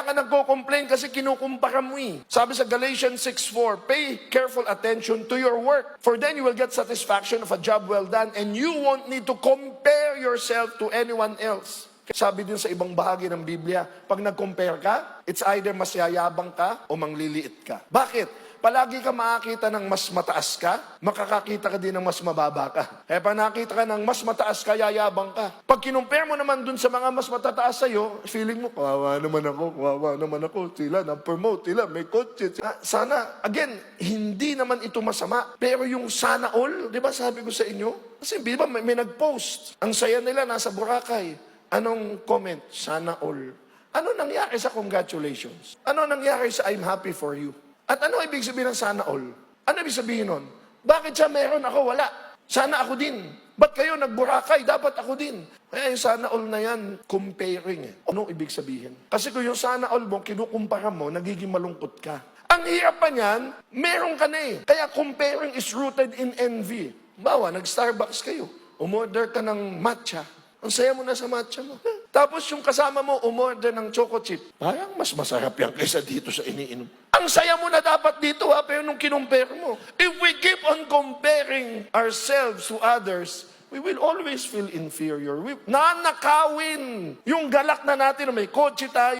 Kaya ka nagko-complain kasi kinukumpara mo eh. Sabi sa Galatians 6:4, pay careful attention to your work, for then you will get satisfaction of a job well done, and you won't need to compare yourself to anyone else. Sabi din sa ibang bahagi ng Biblia, pag nag-compare ka, it's either mas yayabang ka o mangliliit ka. Bakit? Palagi ka makakita ng mas mataas ka, makakakita ka din ng mas mababa ka. Kaya pag nakita ka ng mas mataas ka, yayabang ka. Pag kinumpare mo naman dun sa mga mas matataas sa'yo, feeling mo, kawawa naman ako, sila na-promote, sila may kotse. Sana, again, hindi naman ito masama, pero yung sana all, di ba sabi ko sa inyo? Kasi di ba may nag-post, ang saya nila nasa Boracay. Anong comment? Sana all. Ano nangyari sa congratulations? Ano nangyari sa I'm happy for you? At ano ibig sabihin ng sana all? Ano ibig sabihin nun? Bakit siya meron, ako wala? Sana ako din. Ba't kayo nagburakay? Dapat ako din. Kaya yung sana all na yan, comparing eh. Ano ibig sabihin? Kasi kung yung sana all mo, kinukumpara mo, nagiging malungkot ka. Ang hirap pa niyan, meron ka na eh. Kaya comparing is rooted in envy. Bawa, nag-Starbucks kayo. Umorder ka ng matcha. Ang saya mo na sa matcha mo. Tapos yung kasama mo, umorder ng choco chip. Parang mas masarap yan kaysa dito sa iniinom. Ang saya mo na dapat dito ha, pero nung kinumpare mo. If we keep on comparing ourselves to others, we will always feel inferior. Nanakawin yung galak na natin na may kotse tayo.